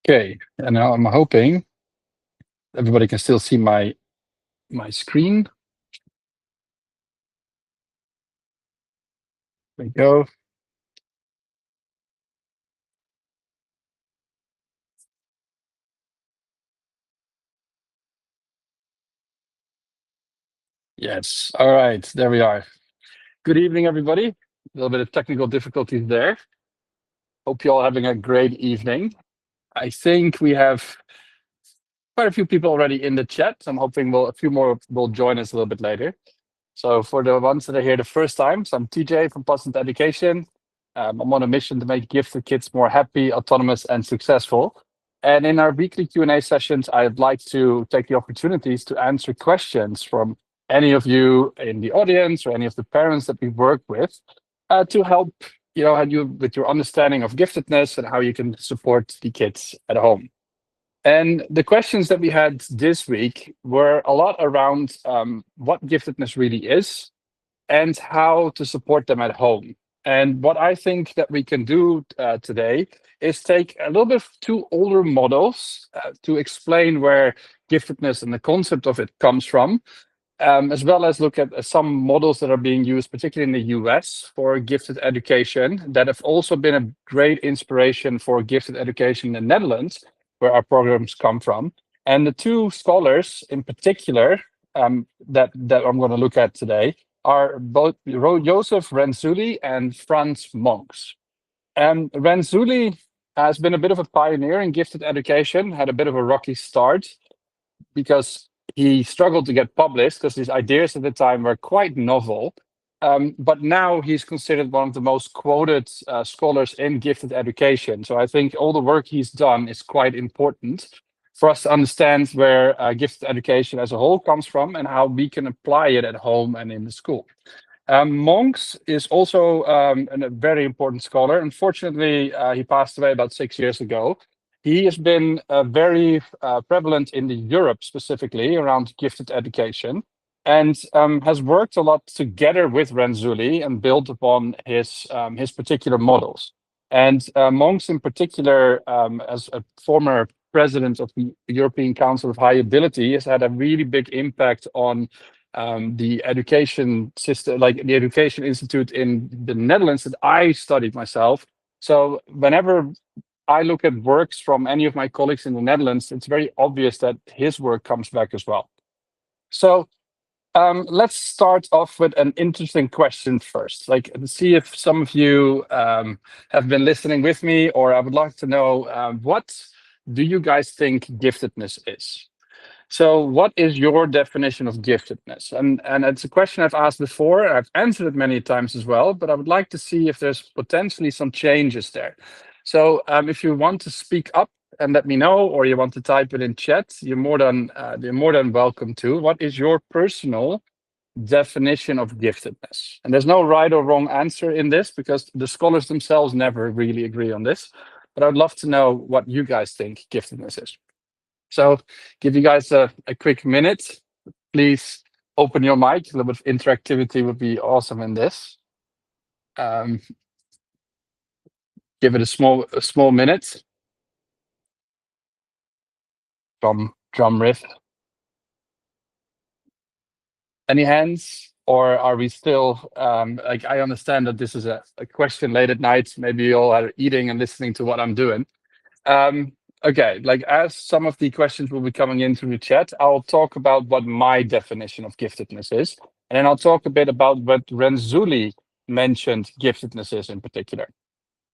Okay, and now I'm hoping everybody can still see my screen. There we go. Yes. All right, there we are. Good evening, everybody. A little bit of technical difficulties there. Hope you're all having a great evening. I think we have quite a few people already in the chat. I'm hoping a few more will join us a little bit later. So for the ones that are here the first time, so I'm TJ from Passend Education. I'm on a mission to make gifted kids more happy, autonomous, and successful. And in our weekly Q&A sessions, I'd like to take the opportunities to answer questions from any of you in the audience or any of the parents that we work with to help you with your understanding of giftedness and how you can support the kids at home. And the questions that we had this week were a lot around what giftedness really is and how to support them at home. And what I think that we can do today is take a little bit of two older models to explain where giftedness and the concept of it comes from, as well as look at some models that are being used, particularly in the US, for gifted education that have also been a great inspiration for gifted education in the Netherlands, where our programs come from. And the two scholars in particular that I'm going to look at today are both Joseph Renzulli and Franz Monks. Renzulli has been a bit of a pioneer in gifted education, had a bit of a rocky start because he struggled to get published because his ideas at the time were quite novel. But now he's considered one of the most quoted scholars in gifted education. So I think all the work he's done is quite important for us to understand where gifted education as a whole comes from and how we can apply it at home and in the school. Monks is also a very important scholar. Unfortunately, he passed away about 6 years ago. He has been very prevalent in Europe, specifically around gifted education, and has worked a lot together with Renzulli and built upon his particular models. And Monks, in particular, as a former president of the European Council of High Ability, has had a really big impact on the education system, like the Education Institute in the Netherlands that I studied myself. So whenever I look at works from any of my colleagues in the Netherlands, it's very obvious that his work comes back as well. So let's start off with an interesting question first. Like, see if some of you have been listening with me, or I would like to know what do you guys think giftedness is? So what is your definition of giftedness? And it's a question I've asked before. I've answered it many times as well, but I would like to see if there's potentially some changes there. So if you want to speak up and let me know, or you want to type it in chat, you're more than welcome to. What is your personal definition of giftedness? And there's no right or wrong answer in this because the scholars themselves never really agree on this. But I'd love to know what you guys think giftedness is. So give you guys a quick minute. Please open your mic. A little bit of interactivity would be awesome in this. Give it a small minute. Drum riff. Any hands? Or are we still, like, I understand that this is a question late at night. Maybe you all are eating and listening to what I'm doing. Okay, like as some of the questions will be coming in through the chat, I'll talk about what my definition of giftedness is. And then I'll talk a bit about what Renzulli mentioned giftedness is in particular.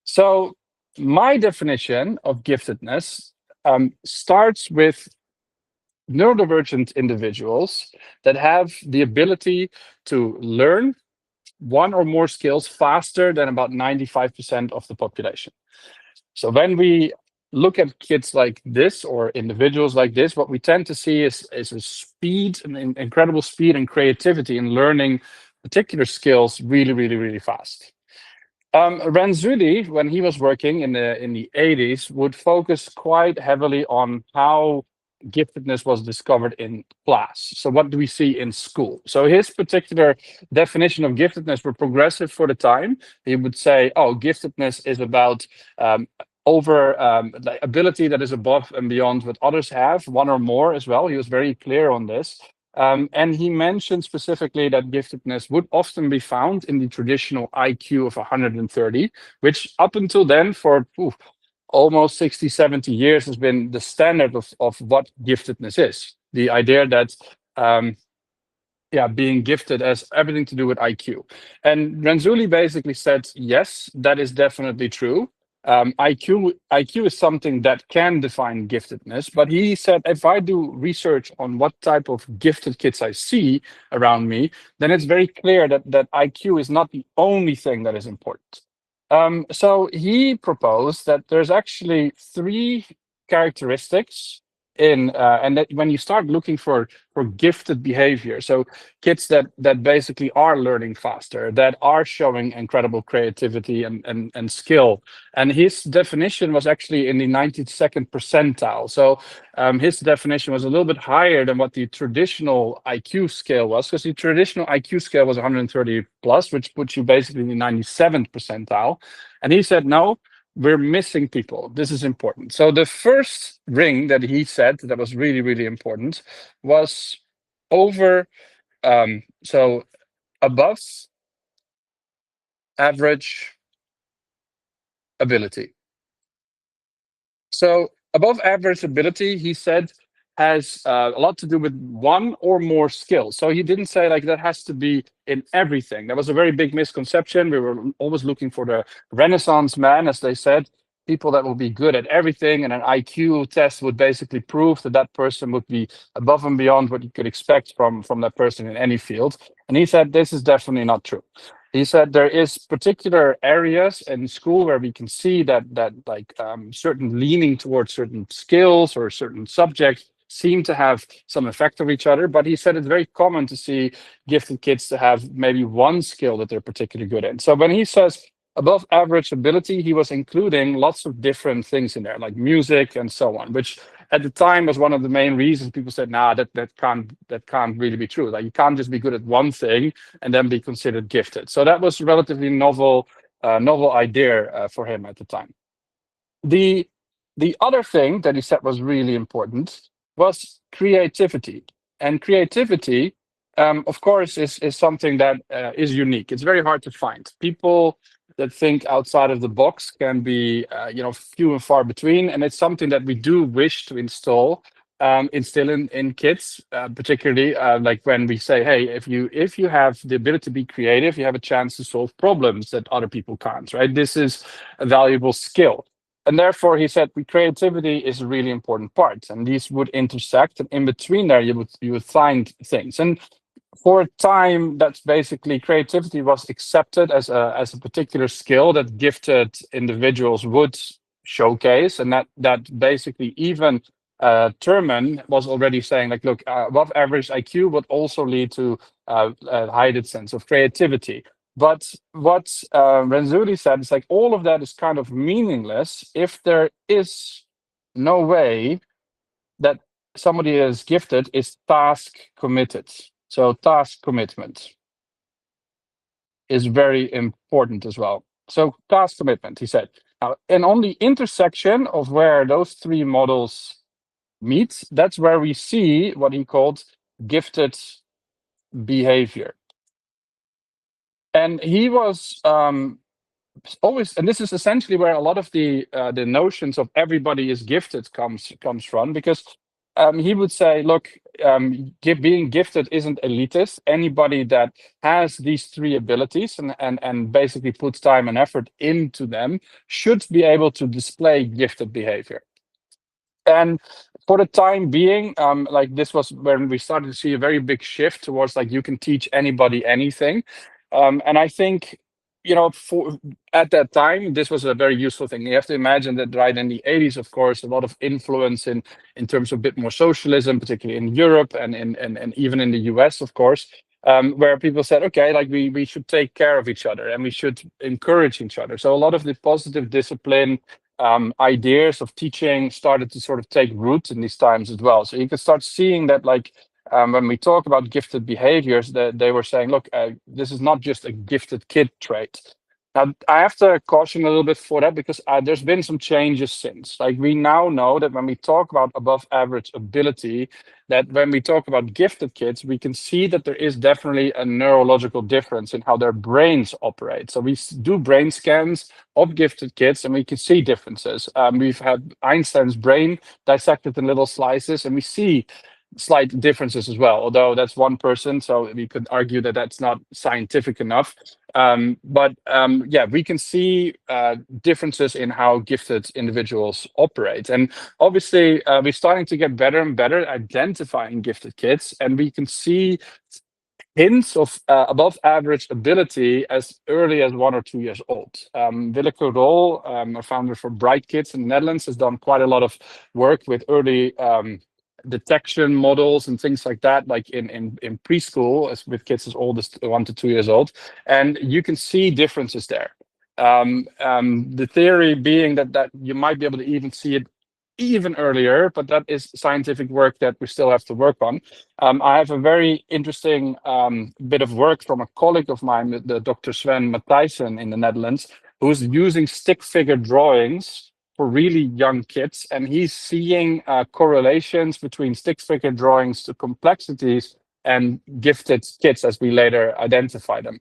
So my definition of giftedness starts with neurodivergent individuals that have the ability to learn one or more skills faster than about 95% of the population. So when we look at kids like this or individuals like this, what we tend to see is a speed, an incredible speed and creativity in learning particular skills really fast. Renzulli, when he was working in the 80s, would focus quite heavily on how giftedness was discovered in class. So what do we see in school? So his particular definition of giftedness were progressive for the time. He would say, oh, giftedness is about over the ability that is above and beyond what others have, one or more as well. He was very clear on this. And he mentioned specifically that giftedness would often be found in the traditional IQ of 130, which up until then, for almost 60, 70 years, has been the standard of what giftedness is. The idea that being gifted has everything to do with IQ. And Renzulli basically said, yes, that is definitely true. IQ is something that can define giftedness, but he said, if I do research on what type of gifted kids I see around me, then it's very clear that IQ is not the only thing that is important. So he proposed that there's actually 3 characteristics and that when you start looking for gifted behavior, so kids that basically are learning faster, that are showing incredible creativity and skill. And his definition was actually in the 92nd percentile. So his definition was a little bit higher than what the traditional IQ scale was, because the traditional IQ scale was 130 plus, which puts you basically in the 97th percentile. And he said, no, we're missing people. This is important. So the first ring that he said that was really, really important was over, so above average ability. So above average ability, he said, has a lot to do with one or more skills. So he didn't say like that has to be in everything. That was a very big misconception. We were always looking for the Renaissance man, as they said, people that will be good at everything, and an IQ test would basically prove that that person would be above and beyond what you could expect from that person in any field. And he said this is definitely not true. He said there is particular areas in school where we can see that like certain leaning towards certain skills or certain subjects seem to have some effect of each other. But he said it's very common to see gifted kids to have maybe one skill that they're particularly good in. So when he says above average ability, he was including lots of different things in there, like music and so on, which at the time was one of the main reasons people said, nah, that can't really be true. Like you can't just be good at one thing and then be considered gifted. So that was a relatively novel idea for him at the time. The other thing that he said was really important was creativity. And creativity, of course, is something that is unique. It's very hard to find. People that think outside of the box can be, few and far between. And it's something that we do wish to instill in kids, particularly like when we say, hey, if you have the ability to be creative, you have a chance to solve problems that other people can't, right? This is a valuable skill. And therefore, he said creativity is a really important part, and these would intersect, and in between there, you would find things. And for a time, that's basically creativity was accepted as a particular skill that gifted individuals would showcase, and that basically even Thurman was already saying, like, look, above average IQ would also lead to a heightened sense of creativity. But what Renzulli said is like all of that is kind of meaningless if there is no way that somebody is gifted is task committed. So task commitment is very important as well. So task commitment, he said. Now, and on the intersection of where those 3 models meet, that's where we see what he called gifted behavior. And he was always, and this is essentially where a lot of the notions of everybody is gifted comes from, because he would say, look, being gifted isn't elitist. Anybody that has these 3 abilities and basically puts time and effort into them should be able to display gifted behavior. And for the time being, like this was when we started to see a very big shift towards like you can teach anybody anything. And I think, at that time, this was a very useful thing. You have to imagine that right in the 80s, of course, a lot of influence in terms of a bit more socialism, particularly in Europe and even in the US, of course, where people said, okay, like we should take care of each other and we should encourage each other. So a lot of the positive discipline ideas of teaching started to sort of take root in these times as well. So you can start seeing that, like, when we talk about gifted behaviors, that they were saying, look, this is not just a gifted kid trait. Now, I have to caution a little bit for that because there's been some changes since. Like we now know that when we talk about above average ability, that when we talk about gifted kids, we can see that there is definitely a neurological difference in how their brains operate. So we do brain scans of gifted kids and we can see differences. We've had Einstein's brain dissected in little slices and we see slight differences as well, although that's one person, so we could argue that that's not scientific enough. Yeah, we can see differences in how gifted individuals operate. And obviously, we're starting to get better and better at identifying gifted kids, and we can see hints of above average ability as early as 1 or 2 years old. Willeke Rol, a founder for Bright Kids in the Netherlands, has done quite a lot of work with early detection models and things like that, like in preschool, with kids as old as 1 to 2 years old. And you can see differences there. The theory being that you might be able to even see it even earlier, but that is scientific work that we still have to work on. I have a very interesting bit of work from a colleague of mine, the Dr. Sven Matthijssen in the Netherlands, who's using stick figure drawings for really young kids, and he's seeing correlations between stick figure drawings to complexities and gifted kids as we later identify them.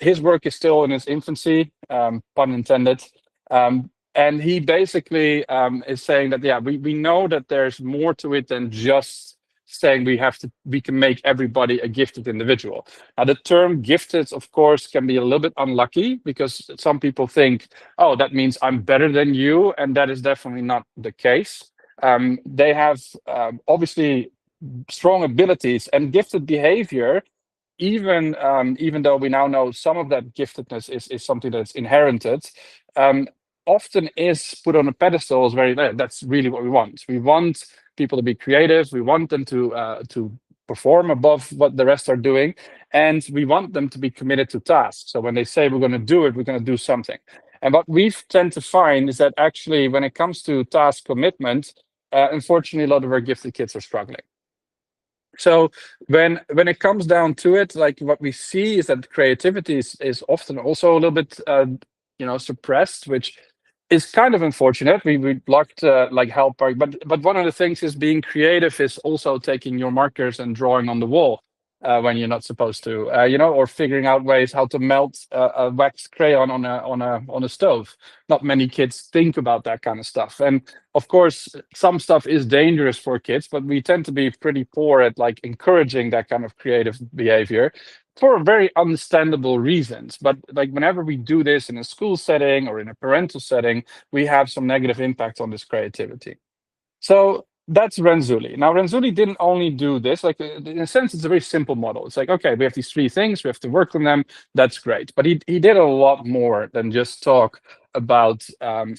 His work is still in its infancy, pun intended. And he basically is saying that, yeah, we know that there's more to it than just saying we can make everybody a gifted individual. Now, the term gifted, of course, can be a little bit unlucky because some people think, oh, that means I'm better than you. And that is definitely not the case. They have obviously strong abilities and gifted behavior. Even though we now know some of that giftedness is something that's inherited, often is put on a pedestal as that's really what we want. We want people to be creative. We want them to perform above what the rest are doing, and we want them to be committed to tasks. So when they say we're going to do it, we're going to do something. And what we tend to find is that actually, when it comes to task commitment, unfortunately, a lot of our gifted kids are struggling. So when it comes down to it, like what we see is that creativity is often also a little bit suppressed, which is kind of unfortunate. We'd like to help, but one of the things is being creative is also taking your markers and drawing on the wall when you're not supposed to, or figuring out ways how to melt a wax crayon on a stove. Not many kids think about that kind of stuff, and of course, some stuff is dangerous for kids, but we tend to be pretty poor at encouraging that kind of creative behavior for very understandable reasons. But whenever we do this in a school setting or in a parental setting, we have some negative impact on this creativity. So that's Renzulli. Now, Renzulli didn't only do this. In a sense, it's a very simple model. It's okay, we have these three things, we have to work on them. That's great. But he did a lot more than just talk about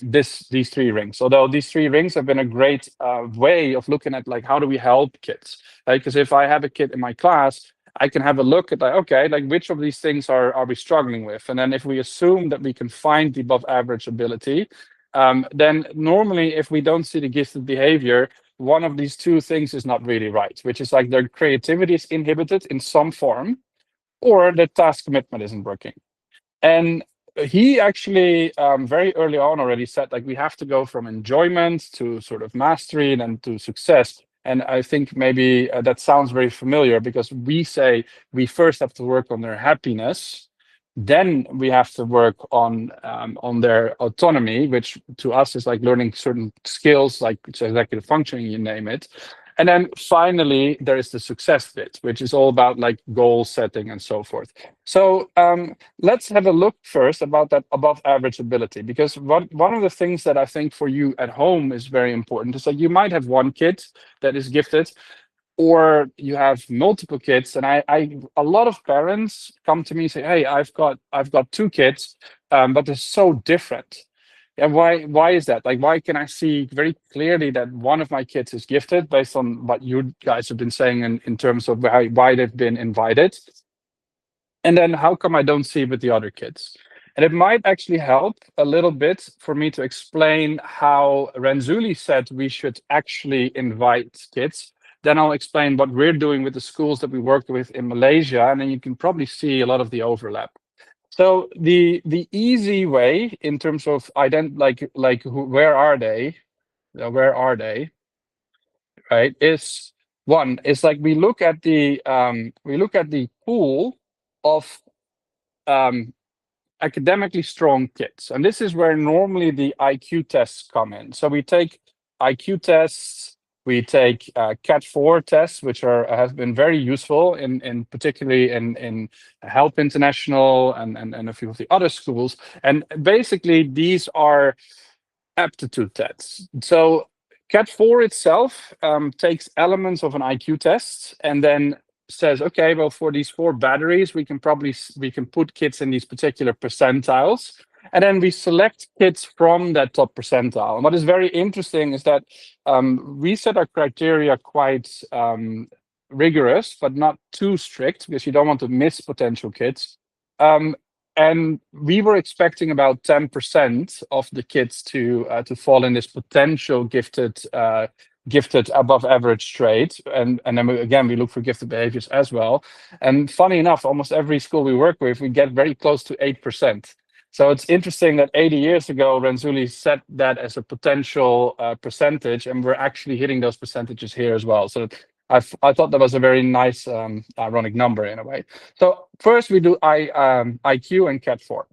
these three rings. Although these three rings have been a great way of looking at how do we help kids? Because if I have a kid in my class, I can have a look at which of these things are we struggling with? And then if we assume that we can find the above average ability, then normally if we don't see the gifted behavior, one of these two things is not really right, which is their creativity is inhibited in some form, or the task commitment isn't working. And he actually very early on already said we have to go from enjoyment to sort of mastery and then to success. And I think maybe that sounds very familiar because we say we first have to work on their happiness, then we have to work on their autonomy, which to us is learning certain skills, like executive functioning, you name it. And then finally, there is the success bit, which is all about goal setting and so forth. So let's have a look first about that above average ability, because one of the things that I think for you at home is very important is that you might have one kid that is gifted, or you have multiple kids. And a lot of parents come to me and say, hey, I've got two kids, but they're so different. And why is that? Why can I see very clearly that one of my kids is gifted based on what you guys have been saying in terms of why they've been invited? And then how come I don't see it with the other kids? And it might actually help a little bit for me to explain how Renzulli said we should actually invite kids. Then I'll explain what we're doing with the schools that we work with in Malaysia, and then you can probably see a lot of the overlap. So the easy way in terms of where are they? Where are they? Right? Is one is like we look at the pool of um, academically strong kids, and this is where normally the IQ tests come in. So we take IQ tests, we take Cat 4 tests, which have been very useful in particularly in Help International and a few of the other schools. And basically, these are aptitude tests. So Cat 4 itself takes elements of an IQ test and then says, okay, well, for these 4 batteries, we can put kids in these particular percentiles, and then we select kids from that top percentile. And what is very interesting is that we set our criteria quite rigorous, but not too strict, because you don't want to miss potential kids. And we were expecting about 10% of the kids to fall in this potential gifted above average trait, and then we look for gifted behaviors as well. And funny enough, almost every school we work with, we get very close to 8%. So it's interesting that 80 years ago, Renzulli set that as a potential percentage, and we're actually hitting those percentages here as well. So I thought that was a very nice ironic number in a way. So first we do IQ and Cat 4.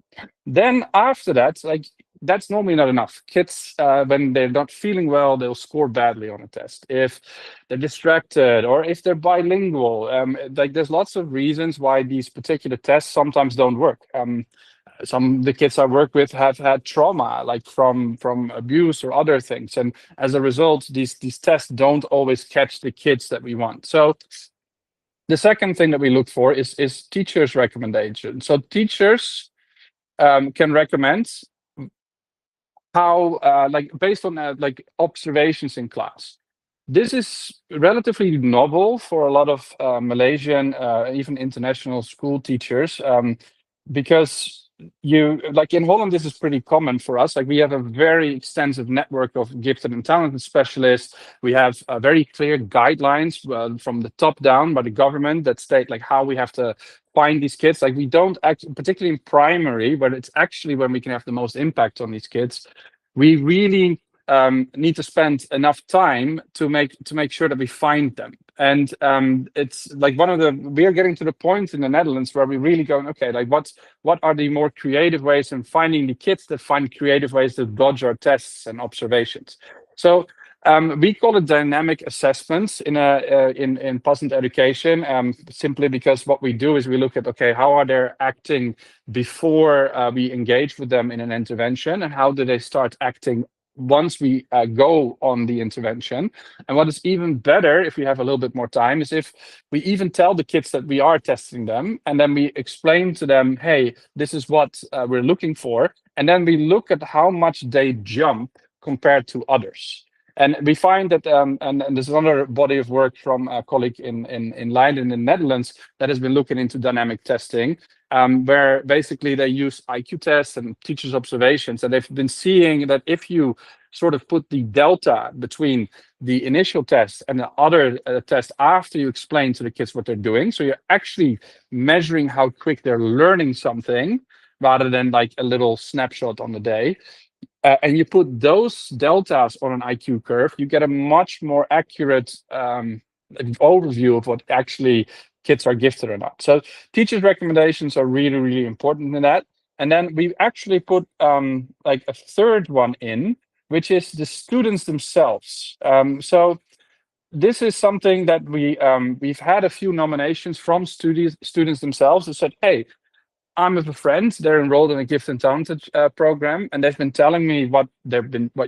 Then after that, like that's normally not enough. Kids, when they're not feeling well, they'll score badly on a test. If they're distracted or if they're bilingual, like there's lots of reasons why these particular tests sometimes don't work. Some of the kids I work with have had trauma, like from abuse or other things, and as a result, these tests don't always catch the kids that we want. So the second thing that we look for is teachers' recommendation. So teachers can recommend how, based on observations in class. This is relatively novel for a lot of Malaysian, even international school teachers, because in Holland, this is pretty common for us. Like we have a very extensive network of gifted and talented specialists. We have very clear guidelines from the top down by the government that state like how we have to find these kids. Like we don't particularly in primary, but it's actually when we can have the most impact on these kids. We really need to spend enough time to make sure that we find them. And it's like we are getting to the point in the Netherlands where we really going, okay, like what are the more creative ways in finding the kids that find creative ways to dodge our tests and observations. So we call it dynamic assessments in Passend Education, simply because what we do is we look at, okay, how are they acting before we engage with them in an intervention, and how do they start acting once we go on the intervention. And what is even better, if we have a little bit more time, is if we even tell the kids that we are testing them, and then we explain to them, hey, this is what we're looking for. And then we look at how much they jump compared to others. And we find that, and there's another body of work from a colleague in Leiden in the Netherlands that has been looking into dynamic testing, where basically they use IQ tests and teachers' observations. And they've been seeing that if you sort of put the delta between the initial test and the other test after you explain to the kids what they're doing, so you're actually measuring how quick they're learning something rather than like a little snapshot on the day. And you put those deltas on an IQ curve, you get a much more accurate overview of what actually kids are gifted or not. So teachers' recommendations are really, really important in that. And then we actually put like a third one in, which is the students themselves. So this is something that we've had a few nominations from students themselves who said, hey, I'm with a friend. They're enrolled in a gifted and talented program, and they've been telling me what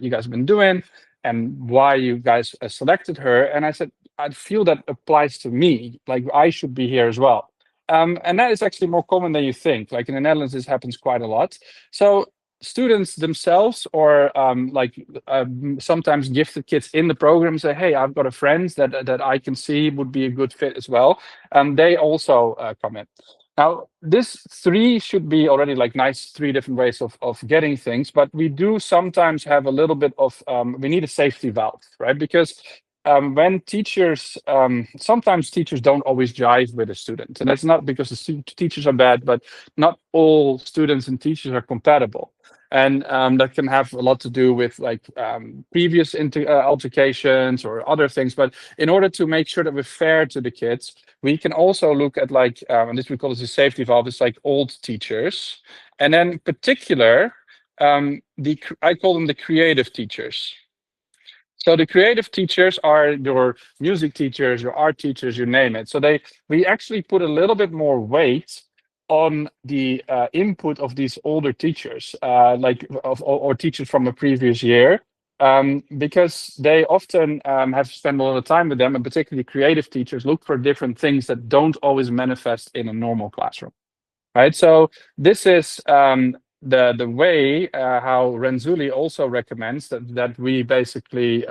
you guys have been doing and why you guys selected her. And I said, I feel that applies to me. Like I should be here as well. And that is actually more common than you think. Like in the Netherlands, this happens quite a lot. So students themselves, or sometimes gifted kids in the program, say, "Hey, I've got a friend that I can see would be a good fit as well." They also come in. Now, this 3 should be already like nice 3 different ways of getting things, but we do sometimes have a little bit of, we need a safety valve, right? Because when teachers, sometimes teachers don't always jive with the students, and that's not because the teachers are bad, but not all students and teachers are compatible. And that can have a lot to do with like previous altercations or other things. But in order to make sure that we're fair to the kids, we can also look at like, and this we call it the safety valve, it's like old teachers. And then in particular, I call them the creative teachers. So the creative teachers are your music teachers, your art teachers, you name it. So we actually put a little bit more weight on the input of these older teachers, or teachers from a previous year, because they often have spent a lot of time with them, and particularly creative teachers look for different things that don't always manifest in a normal classroom. Right, so this is the way how Renzulli also recommends that we basically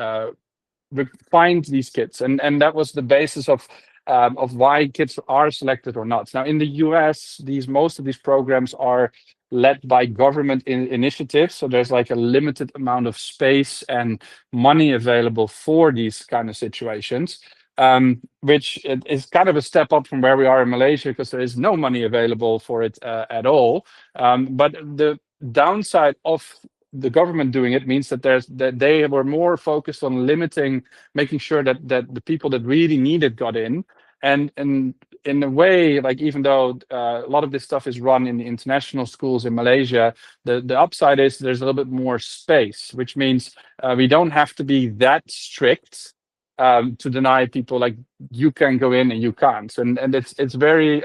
find these kids, and that was the basis of why kids are selected or not. Now in the US, most of these programs are led by government initiatives, so there's like a limited amount of space and money available for these kind of situations. Which is kind of a step up from where we are in Malaysia, because there is no money available for it at all. But the downside of the government doing it means that they were more focused on making sure that the people that really need it got in. And in a way, like even though a lot of this stuff is run in the international schools in Malaysia, the upside is there's a little bit more space, which means we don't have to be that strict to deny people like you can go in and you can't. And it's very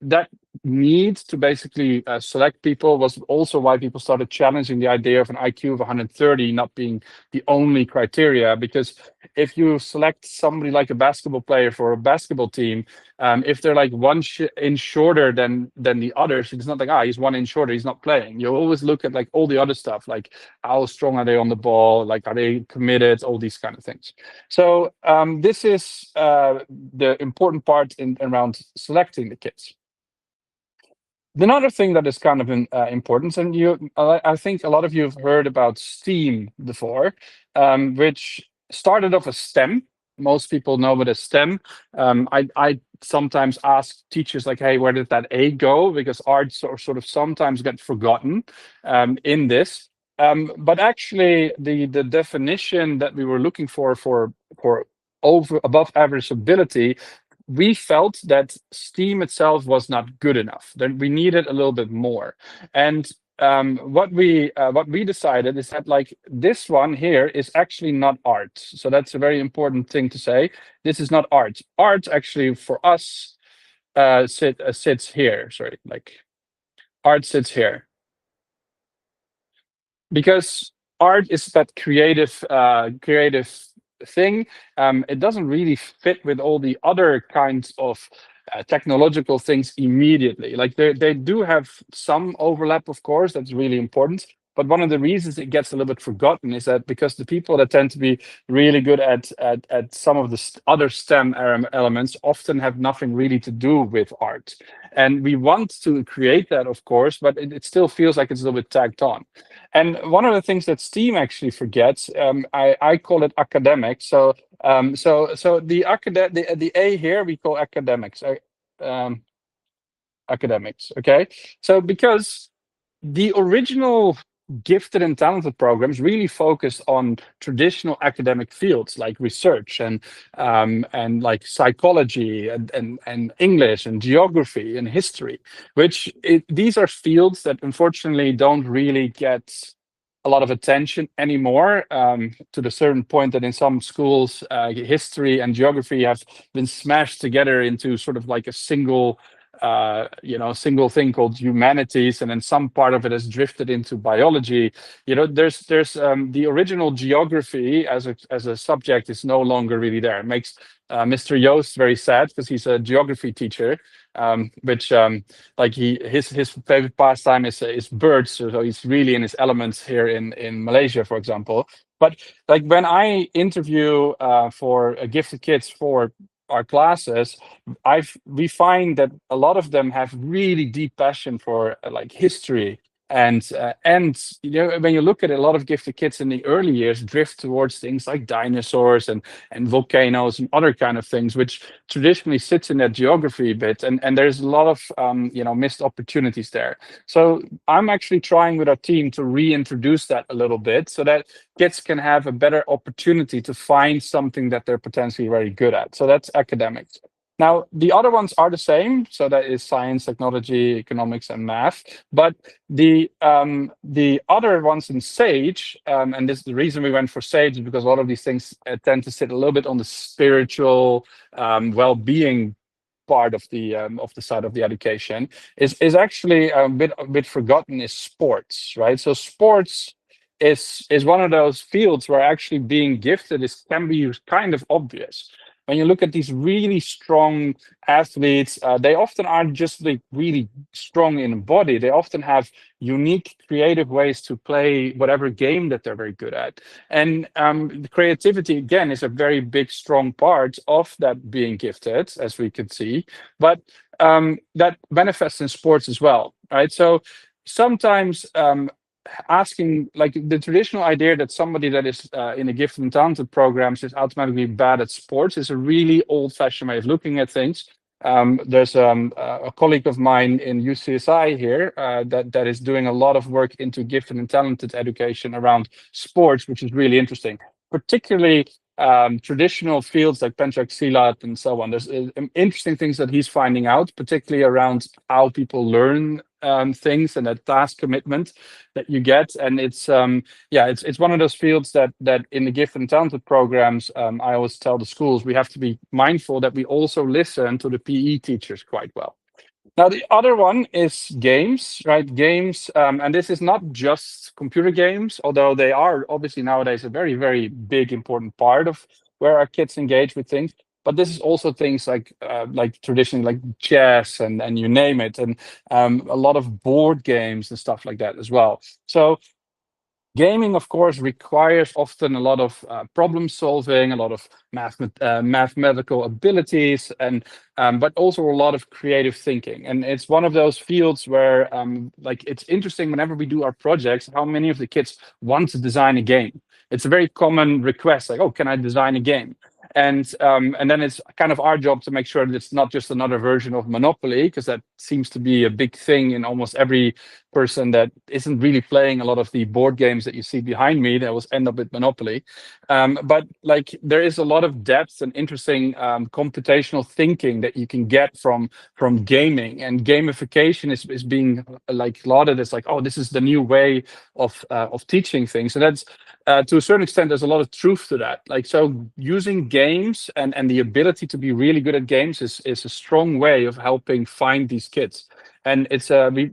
that need to basically select people was also why people started challenging the idea of an IQ of 130 not being the only criteria. Because if you select somebody like a basketball player for a basketball team, if they're like one inch shorter than the others, it's not like, he's 1 inch shorter, he's not playing. You always look at like all the other stuff, like how strong are they on the ball, like are they committed, all these kind of things. So this is the important part around selecting the kids. Another thing that is kind of important, and I think a lot of you have heard about STEAM before, which started off as STEM. Most people know what a STEM. I sometimes ask teachers like, hey, where did that A go? Because arts sort of sometimes get forgotten in this. But actually, the definition that we were looking for above average ability, we felt that STEAM itself was not good enough. That we needed a little bit more. And what we decided is that like this one here is actually not art. So that's a very important thing to say. This is not art. Art actually for us sits here. Sorry, like art sits here. Because art is that creative thing. It doesn't really fit with all the other kinds of technological things immediately. Like they do have some overlap, of course, that's really important. But one of the reasons it gets a little bit forgotten is that because the people that tend to be really good at some of the other STEM elements often have nothing really to do with art. And we want to create that, of course, but it still feels like it's a little bit tagged on. And one of the things that STEAM actually forgets, I call it academics. So the A here we call academics. Academics, okay? So because the original gifted and talented programs really focused on traditional academic fields like research and like psychology and English and geography and history, which these are fields that unfortunately don't really get a lot of attention anymore, to the certain point that in some schools history and geography have been smashed together into sort of like a single single thing called humanities, and then some part of it has drifted into biology. There's the original geography as a subject is no longer really there. It makes Mr. Joost very sad because he's a geography teacher, which like his favorite pastime is birds, so he's really in his elements here in Malaysia, for example. But like when I interview for gifted kids for our classes, we find that a lot of them have really deep passion for like history And when you look at it, a lot of gifted kids in the early years drift towards things like dinosaurs and volcanoes and other kind of things, which traditionally sits in that geography bit. And there's a lot of missed opportunities there. So I'm actually trying with our team to reintroduce that a little bit so that kids can have a better opportunity to find something that they're potentially very good at. So that's academics. Now, the other ones are the same. So that is science, technology, economics, and math. But the other ones in Sage, and this the reason we went for Sage is because a lot of these things tend to sit a little bit on the spiritual well-being part of the side of the education is actually a bit forgotten is sports, right? So sports is one of those fields where actually being gifted can be kind of obvious. When you look at these really strong athletes, they often aren't just like really strong in body. They often have unique, creative ways to play whatever game that they're very good at. And the creativity, again, is a very big, strong part of that being gifted, as we could see. But that manifests in sports as well, right? So sometimes asking, like the traditional idea that somebody that is in a gifted and talented programs is automatically bad at sports is a really old-fashioned way of looking at things. There's a colleague of mine in UCSI here that is doing a lot of work into gifted and talented education around sports, which is really interesting, particularly traditional fields like Pencak Silat and so on. There's interesting things that he's finding out, particularly around how people learn things and that task commitment that you get. And it's one of those fields that in the gifted and talented programs, I always tell the schools we have to be mindful that we also listen to the PE teachers quite well. Now, the other one is games, right? Games, and this is not just computer games, although they are obviously nowadays a very, very big, important part of where our kids engage with things. But this is also things like traditionally like chess and you name it, and a lot of board games and stuff like that as well. So gaming, of course, requires often a lot of problem solving, a lot of mathematical abilities, and but also a lot of creative thinking. And it's one of those fields where, like, it's interesting whenever we do our projects, how many of the kids want to design a game. It's a very common request, like, "Oh, can I design a game?" And then it's kind of our job to make sure that it's not just another version of Monopoly, because that seems to be a big thing in almost every person that isn't really playing a lot of the board games that you see behind me. That was end up with Monopoly. But like there is a lot of depth and interesting computational thinking that you can get from gaming, and gamification is being like lauded as like, oh, this is the new way of teaching things. And that's to a certain extent, there's a lot of truth to that. Like, so using games and the ability to be really good at games is a strong way of helping find these kids. And it's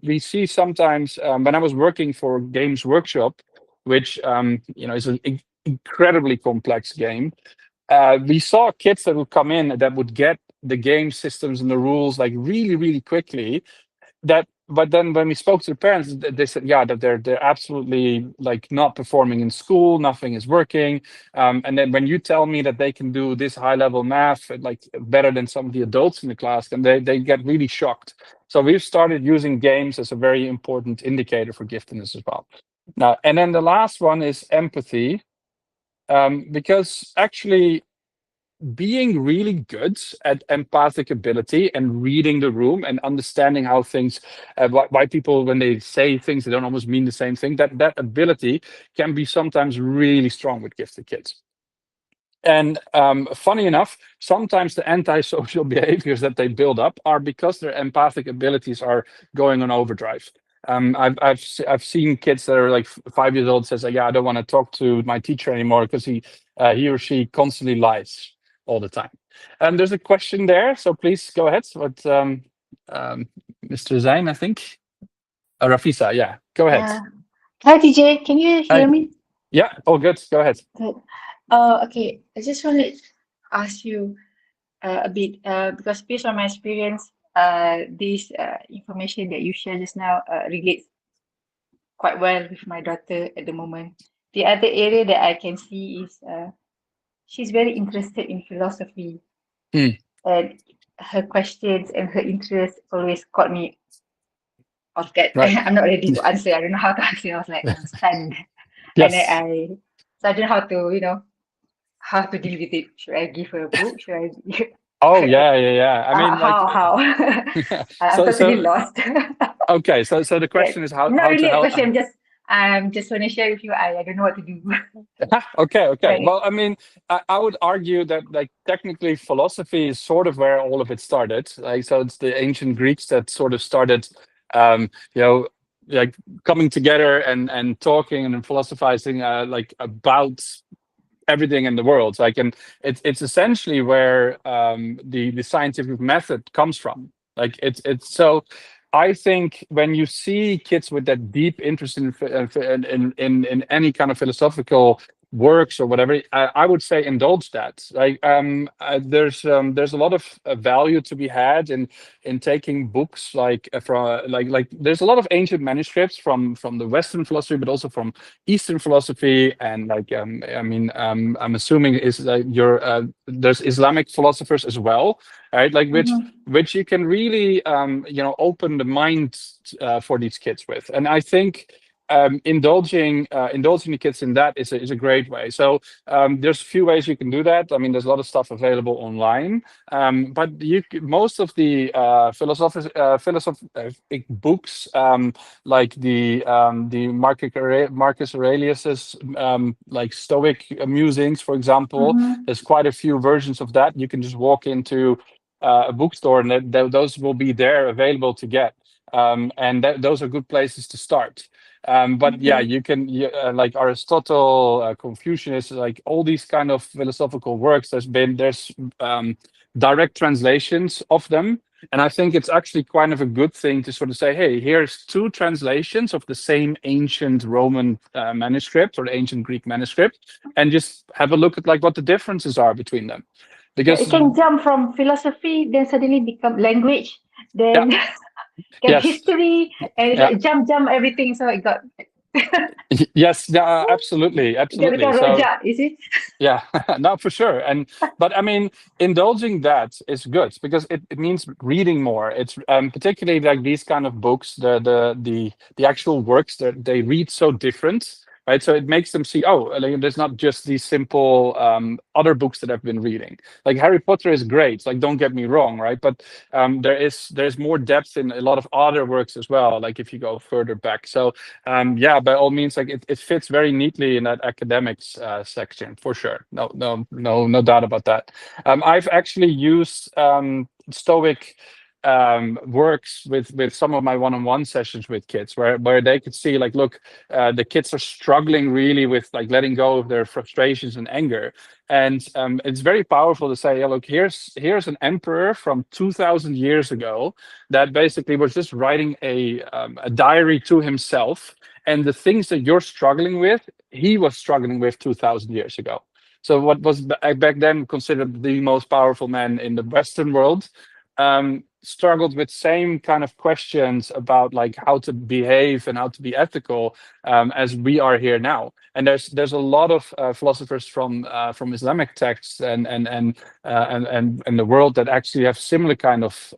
we see sometimes when I was working for Games Workshop, which is an incredibly complex game. We saw kids that would come in that would get the game systems and the rules like really, really quickly. But then when we spoke to the parents, they said, yeah, that they're absolutely like not performing in school, nothing is working. And then when you tell me that they can do this high level math like better than some of the adults in the class, then they get really shocked. So we've started using games as a very important indicator for giftedness as well. Now, and then the last one is empathy, because actually being really good at empathic ability and reading the room and understanding how things, why people, when they say things, they don't almost mean the same thing, that ability can be sometimes really strong with gifted kids. And funny enough, sometimes the antisocial behaviors that they build up are because their empathic abilities are going on overdrive. I've seen kids that are like 5 years old says, "Yeah, I don't want to talk to my teacher anymore because he or she constantly lies all the time." And there's a question there, so please go ahead. What Mr. Zain, I think, Rafisa, yeah, go ahead. Yeah. Hi, DJ. Can you hear Hi. me? Yeah, all good. Go ahead. Good. Okay. I just want to ask you a bit because based on my experience, this information that you shared just now relates quite well with my daughter at the moment. The other area that I can see is she's very interested in philosophy, Hmm. and her questions and her interests always caught me of that. Right. I'm not ready to answer. I don't know how to answer. I was like stunned, and Yes. so I don't know how to how to deal with it. Should I give her a book? Should I? Oh yeah, yeah, yeah. I mean, like, How? I'm totally so lost. okay. So the That, question is how not to really a help. question. I'm just want to share with you. I don't know what to do. Okay, okay. Right. Well, I mean, I would argue that like technically philosophy is sort of where all of it started. Like, so it's the ancient Greeks that sort of started, you know, like coming together and talking and philosophizing, like about everything in the world. Like, and it's essentially where the scientific method comes from. Like, it's so. I think when you see kids with that deep interest in any kind of philosophical works or whatever, I would say indulge that. Like, there's a lot of value to be had in taking books like from like there's a lot of ancient manuscripts from the Western philosophy, but also from Eastern philosophy, and like I mean I'm assuming is there's Islamic philosophers as well, right? Like which you can really open the mind for these kids with, and I think indulging the kids in that is a great way. So there's a few ways you can do that. I mean, there's a lot of stuff available online, but most of the philosophic books, like the Marcus Aurelius's like Stoic musings, for example. There's quite a few versions of that. You can just walk into a bookstore, and those will be there available to get. And those are good places to start. But yeah, Okay. you can like Aristotle, Confucius, like all these kind of philosophical works. There's direct translations of them, and I think it's actually kind of a good thing to sort of say, hey, here's two translations of the same ancient Roman manuscript or ancient Greek manuscript, and just have a look at like what the differences are between them, Yeah, it because can jump from philosophy, then suddenly become language, yeah, then get yes, history, and it's yeah. like jump everything. So it got Yes, yeah, absolutely, it got absolutely. become So rojak. You see? yeah, no, for sure. But I mean, indulging that is good because it means reading more. It's particularly like these kind of books, the actual works that they read so different, right? So it makes them see, oh, like, there's not just these simple other books that I've been reading. Like Harry Potter is great, like don't get me wrong, right? But there's more depth in a lot of other works as well. Like if you go further back, so yeah, by all means, like it fits very neatly in that academics section for sure. No doubt about that. I've actually used Stoic works with some of my one-on-one sessions with kids, where they could see like, look, the kids are struggling really with like letting go of their frustrations and anger, and it's very powerful to say, yeah, look, here's an emperor from 2,000 years ago that basically was just writing a diary to himself, and the things that you're struggling with, he was struggling with 2,000 years ago. So what was back then considered the most powerful man in the Western world struggled with same kind of questions about like how to behave and how to be ethical as we are here now. And there's a lot of philosophers from Islamic texts and the world that actually have similar kind of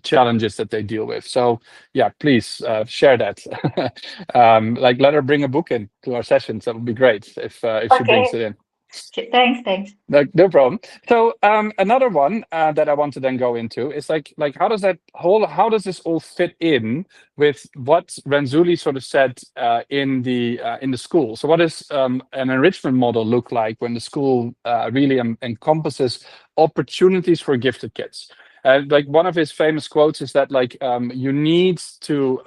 challenges that they deal with. So yeah, please share that. Like let her bring a book in to our sessions. That would be great if she brings Okay. it in. Thanks. No problem. So another one that I want to then go into is like how does this all fit in with what Renzulli sort of said in the school? So what does an enrichment model look like when the school really encompasses opportunities for gifted kids? Like one of his famous quotes is that like you need to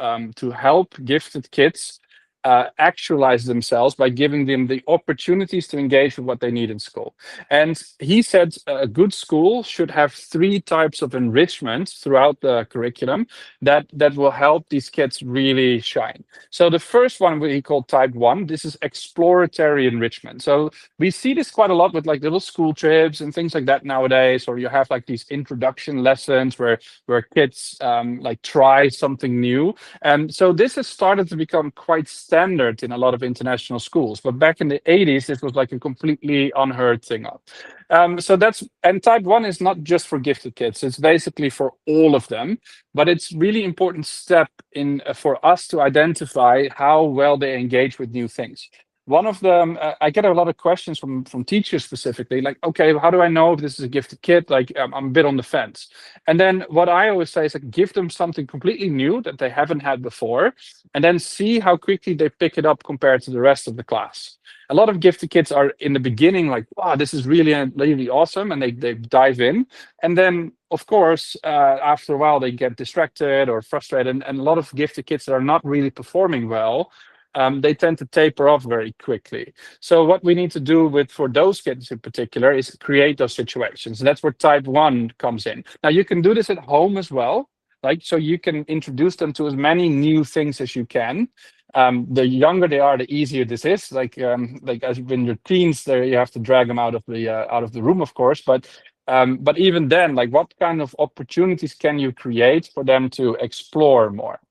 help gifted kids actualize themselves by giving them the opportunities to engage with what they need in school. And he said a good school should have three types of enrichment throughout the curriculum that will help these kids really shine. So the first one he called type 1. This is exploratory enrichment. So we see this quite a lot with like little school trips and things like that nowadays, or you have like these introduction lessons where kids like try something new. And so this has started to become quite standard in a lot of international schools. But back in the 80s, this was like a completely unheard thing of. So that's, and type 1 is not just for gifted kids, it's basically for all of them. But it's really important step in for us to identify how well they engage with new things. One of them, I get a lot of questions from teachers specifically, like, okay, how do I know if this is a gifted kid? Like, I'm a bit on the fence. And then what I always say is, like, give them something completely new that they haven't had before, and then see how quickly they pick it up compared to the rest of the class. A lot of gifted kids are in the beginning like, wow, this is really, really awesome, and they dive in. And then, of course, after a while, they get distracted or frustrated. And a lot of gifted kids that are not really performing well, they tend to taper off very quickly. So what we need to do for those kids in particular is create those situations. And that's where type 1 comes in. Now, you can do this at home as well. Like, so you can introduce them to as many new things as you can. The younger they are, the easier this is. Like as when you're teens, there you have to drag them out of the room, of course. But even then, like, what kind of opportunities can you create for them to explore more?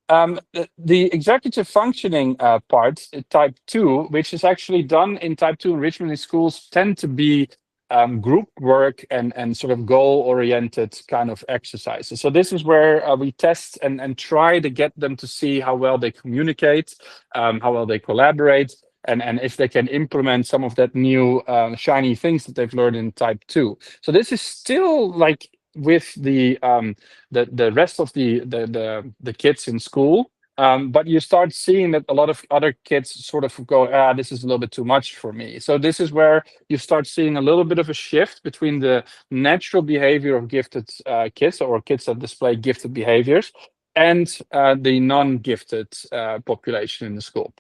The executive functioning part, type 2, which is actually done in type 2 enrichment in schools, tend to be group work and sort of goal-oriented kind of exercises. So this is where we test and try to get them to see how well they communicate, how well they collaborate, and if they can implement some of that new shiny things that they've learned in type 2. So this is still like with the rest of the kids in school. But you start seeing that a lot of other kids sort of go, this is a little bit too much for me. So this is where you start seeing a little bit of a shift between the natural behavior of gifted kids, or kids that display gifted behaviors, and the non-gifted population in the school.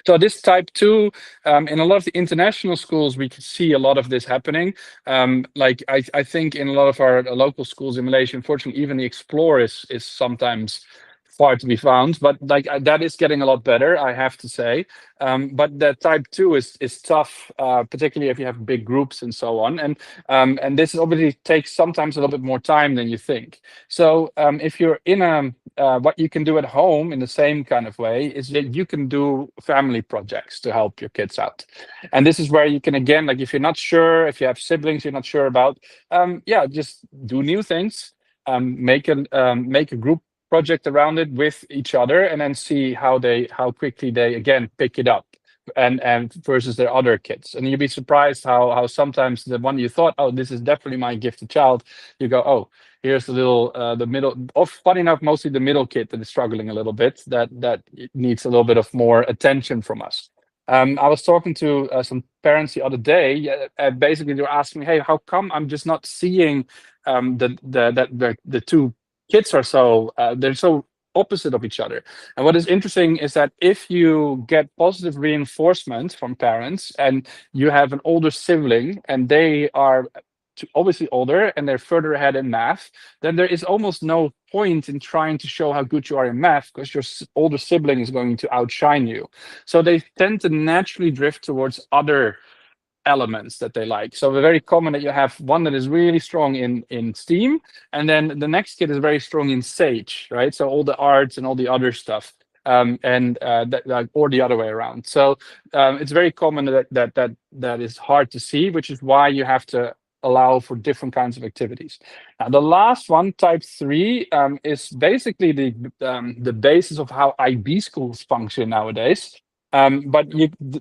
So this type 2, in a lot of the international schools, we can see a lot of this happening. Like I think in a lot of our local schools in Malaysia, unfortunately, even the Explore is sometimes far to be found, but like that is getting a lot better, I have to say. But the type 2 is tough, particularly if you have big groups and so on. And this obviously takes sometimes a little bit more time than you think. So if you're in what you can do at home in the same kind of way is that you can do family projects to help your kids out. And this is where you can, again, like if you're not sure, if you have siblings you're not sure about, yeah, just do new things, make a group project around it with each other, and then see how quickly they again pick it up, and versus their other kids. And you'd be surprised how sometimes the one you thought, oh, this is definitely my gifted child, you go, oh, here's the little the middle, funny enough, mostly the middle kid that is struggling a little bit, that needs a little bit of more attention from us. I was talking to some parents the other day. Basically, they were asking me, hey, how come I'm just not seeing the two kids are so they're so opposite of each other? And what is interesting is that if you get positive reinforcement from parents, and you have an older sibling and they are obviously older and they're further ahead in math, then there is almost no point in trying to show how good you are in math, because your older sibling is going to outshine you. So they tend to naturally drift towards other elements that they like. So very common that you have one that is really strong in STEAM, and then the next kid is very strong in Sage, right? So all the arts and all the other stuff, or the other way around. So it's very common that is hard to see, which is why you have to allow for different kinds of activities. Now, the last one, type 3, is basically the basis of how IB schools function nowadays. But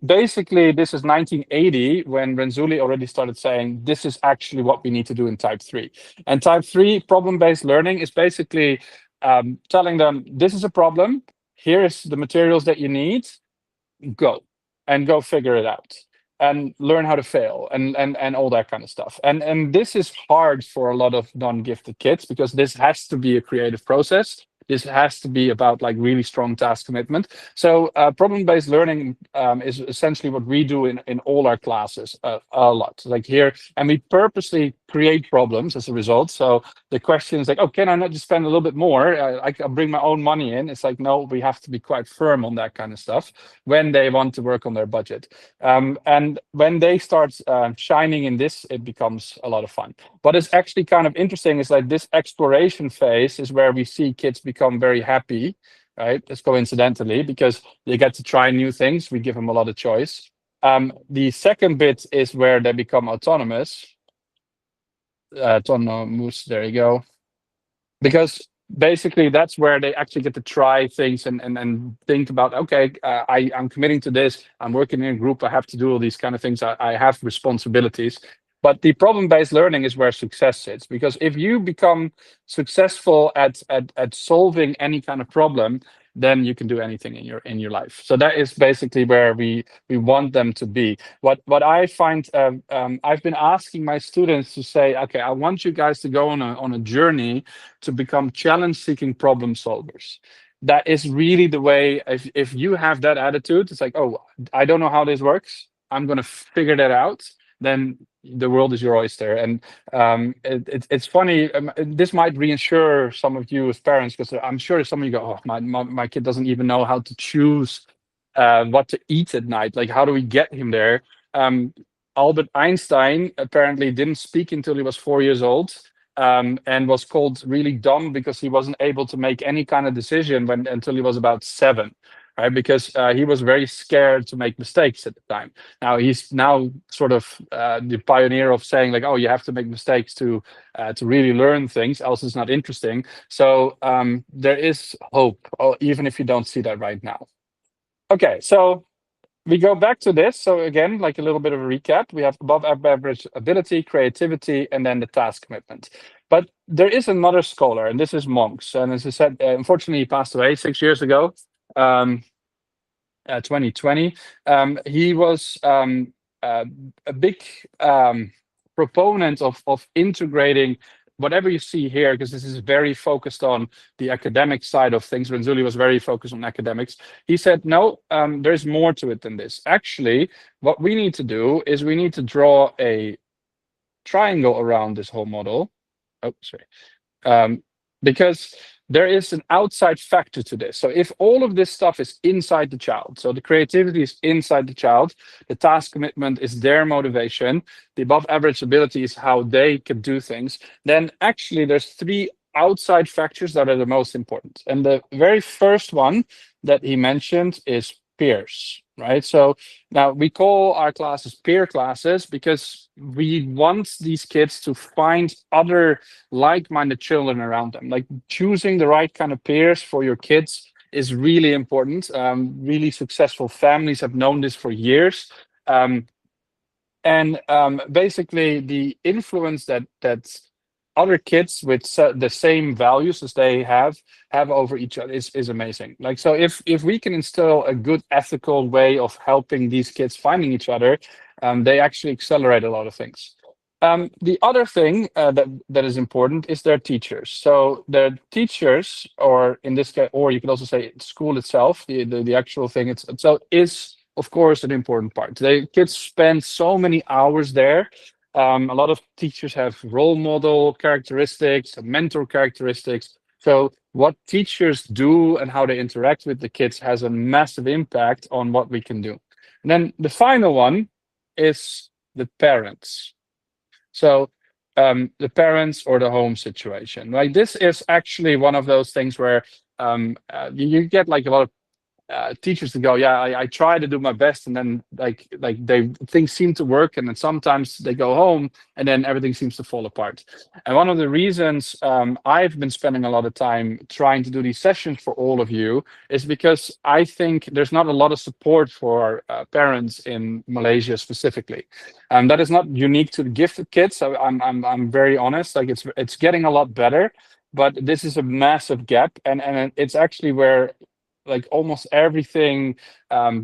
basically, this is 1980 when Renzulli already started saying this is actually what we need to do in type 3. And type 3 problem-based learning is basically telling them, this is a problem, here's the materials that you need, go figure it out and learn how to fail and all that kind of stuff. And this is hard for a lot of non-gifted kids, because this has to be a creative process. This has to be about like really strong task commitment. So problem-based learning is essentially what we do in all our classes a lot. Like here, and we purposely create problems as a result. So the question is like, oh, can I not just spend a little bit more? I can bring my own money in. It's like, no, we have to be quite firm on that kind of stuff when they want to work on their budget. And when they start shining in this, it becomes a lot of fun. What is actually kind of interesting is like this exploration phase is where we see kids become very happy right? Just coincidentally, because they get to try new things. We give them a lot of choice. The second bit is where they become autonomous. Autonomous, there you go. Because basically that's where they actually get to try things and think about, okay, I'm committing to this. I'm working in a group. I have to do all these kind of things. I have responsibilities. But the problem-based learning is where success sits. Because if you become successful at solving any kind of problem, then you can do anything in your life. So that is basically where we want them to be. What I find, I've been asking my students to say, okay, I want you guys to go on a journey to become challenge-seeking problem solvers. That is really the way. If you have that attitude, it's like, oh, I don't know how this works. I'm going to figure that out. Then the world is your oyster. And it's funny. This might reassure some of you as parents, because I'm sure some of you go, oh, my kid doesn't even know how to choose what to eat at night. Like, how do we get him there? Albert Einstein apparently didn't speak until he was 4 years old. And was called really dumb because he wasn't able to make any kind of decision until he was about 7, right? Because he was very scared to make mistakes at the time. Now he's now sort of the pioneer of saying, like, oh, you have to make mistakes to really learn things, else it's not interesting. So there is hope, even if you don't see that right now. Okay, so we go back to this. So again, like a little bit of a recap, we have above average ability, creativity, and then the task commitment. But there is another scholar, and this is Monks. And as I said, unfortunately, he passed away 6 years ago, 2020. He was a big proponent of integrating whatever you see here, because this is very focused on the academic side of things. Renzulli was very focused on academics. He said, no, there's more to it than this. Actually, what we need to do is we need to draw a triangle around this whole model. Oh, sorry. Because there is an outside factor to this. So if all of this stuff is inside the child, so the creativity is inside the child, the task commitment is their motivation, the above average ability is how they can do things, then actually there's 3 outside factors that are the most important. And the very first one that he mentioned is peers, right? So now we call our classes peer classes because we want these kids to find other like-minded children around them. Like, choosing the right kind of peers for your kids is really important. Really successful families have known this for years. Basically the influence that other kids with the same values as they have over each other is amazing. Like, so if we can instill a good ethical way of helping these kids finding each other, they actually accelerate a lot of things. The other thing that is important is their teachers. So their teachers, or in this case, or you could also say school itself, the actual thing is of course an important part. The kids spend so many hours there. A lot of teachers have role model characteristics, mentor characteristics. So what teachers do and how they interact with the kids has a massive impact on what we can do. And then the final one is the parents. So the parents or the home situation. Like, this is actually one of those things where you get like a lot of teachers to go, yeah, I try to do my best, and then like things seem to work, and then sometimes they go home and then everything seems to fall apart. And one of the reasons I've been spending a lot of time trying to do these sessions for all of you is because I think there's not a lot of support for parents in Malaysia specifically. That is not unique to the gifted kids. So I'm very honest. Like, it's getting a lot better, but this is a massive gap, and it's actually where like almost everything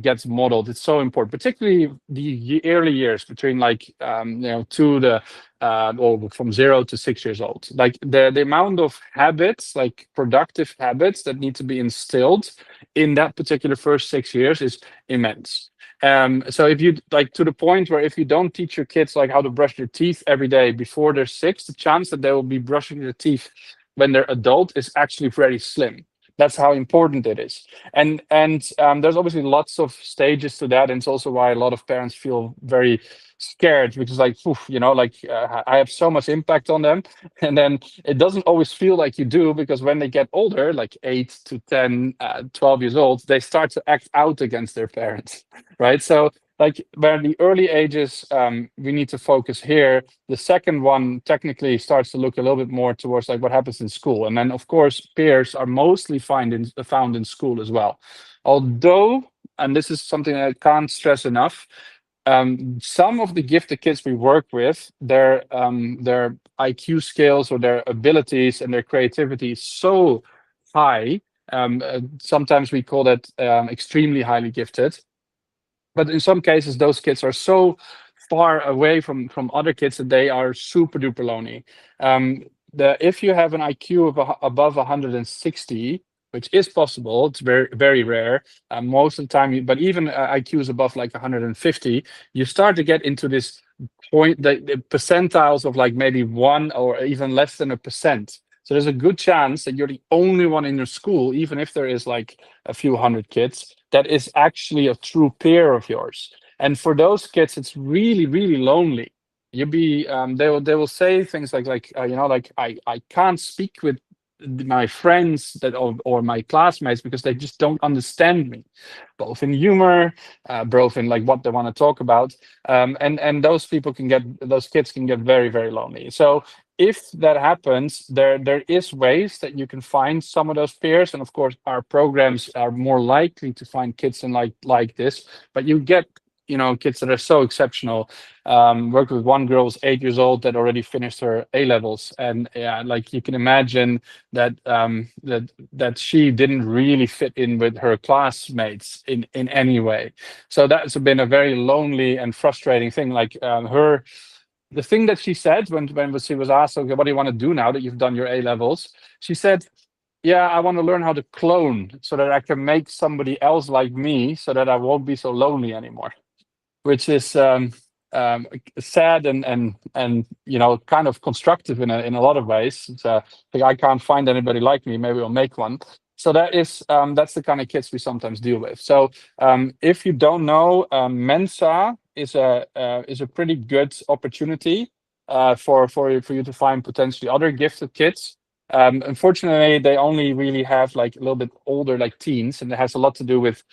gets modeled. It's so important, particularly the early years between like to the or from 0 to 6 years old. Like, the amount of habits, like productive habits, that need to be instilled in that particular first 6 years is immense. So if you like, to the point where if you don't teach your kids like how to brush their teeth every day before they're 6, the chance that they will be brushing their teeth when they're adult is actually very slim. That's how important it is. And there's obviously lots of stages to that. And it's also why a lot of parents feel very scared because like, oof, you know, like I have so much impact on them. And then it doesn't always feel like you do, because when they get older, like 8 to 10, 12 years old, they start to act out against their parents, right? So like where the early ages, we need to focus here. The second one technically starts to look a little bit more towards like what happens in school. And then of course, peers are mostly found in school as well. Although, and this is something I can't stress enough, some of the gifted kids we work with, their IQ scales or their abilities and their creativity is so high. Sometimes we call that extremely highly gifted. But in some cases, those kids are so far away from other kids that they are super duper lonely. If you have an IQ of above 160, which is possible, it's very very rare. Most of the time, but even IQs above like 150, you start to get into this point, the percentiles of like maybe 1 or even less than 1%. So there's a good chance that you're the only one in your school, even if there is like a few hundred kids, that is actually a true peer of yours. And for those kids, it's really, really lonely. They will say things like you know, like I can't speak with my friends or my classmates because they just don't understand me, both in humor, both in like what they want to talk about, and those kids can get very, very lonely. So if that happens, there is ways that you can find some of those peers, and of course our programs are more likely to find kids in like this. But you get, you know, kids that are so exceptional. Worked with one girl who's 8 years old that already finished her A levels, and yeah, like you can imagine that that she didn't really fit in with her classmates in any way. So that's been a very lonely and frustrating thing. Like the thing that she said when she was asked, okay, what do you want to do now that you've done your A levels? She said, yeah, I want to learn how to clone so that I can make somebody else like me so that I won't be so lonely anymore, which is sad and you know, kind of constructive in a lot of ways. It's like, I can't find anybody like me. Maybe I'll make one. So that's the kind of kids we sometimes deal with. So if you don't know, Mensa is a pretty good opportunity for you to find potentially other gifted kids. Unfortunately, they only really have like a little bit older, like teens, and it has a lot to do with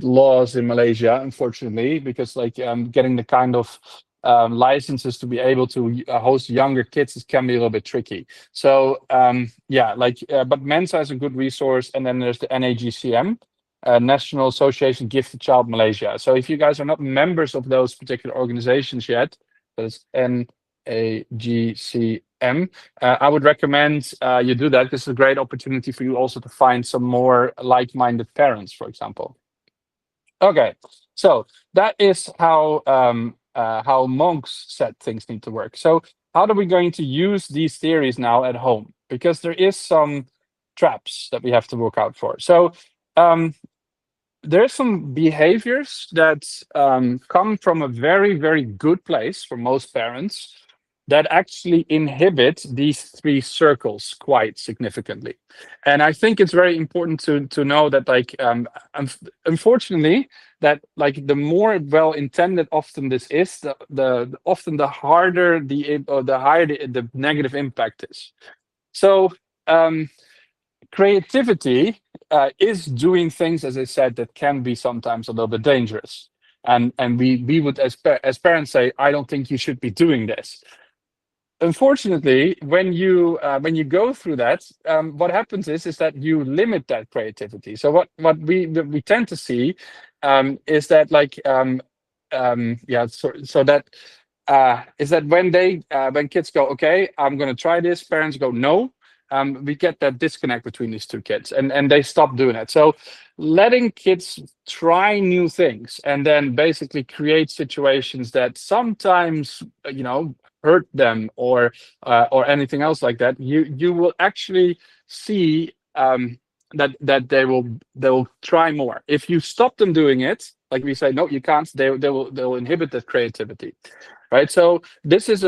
laws in Malaysia, unfortunately, because like getting the kind of licenses to be able to host younger kids can be a little bit tricky. So yeah, like but Mensa is a good resource, and then there's the NAGCM, National Association Gifted Child Malaysia. So if you guys are not members of those particular organizations yet, that's NAGCM. I would recommend you do that. This is a great opportunity for you also to find some more like-minded parents, for example. Okay, so that is how monks said things need to work. So how are we going to use these theories now at home? Because there is some traps that we have to work out for. So there's some behaviors that come from a very, very good place for most parents that actually inhibit these three circles quite significantly. And I think it's very important to know that, like, unfortunately, that like the more well-intended often this is, the often the harder the higher the negative impact is. So creativity is doing things, as I said, that can be sometimes a little bit dangerous. And we would as parents say, I don't think you should be doing this. Unfortunately, when you go through that, what happens is that you limit that creativity. So what we tend to see is that like yeah, so that is that when kids go, okay, I'm going to try this, parents go no, we get that disconnect between these two kids, and they stop doing it. So letting kids try new things and then basically create situations that sometimes, you know, hurt them or anything else like that, you will actually see that they will try more. If you stop them doing it, like we say, no, you can't, they'll inhibit that creativity, right? So this is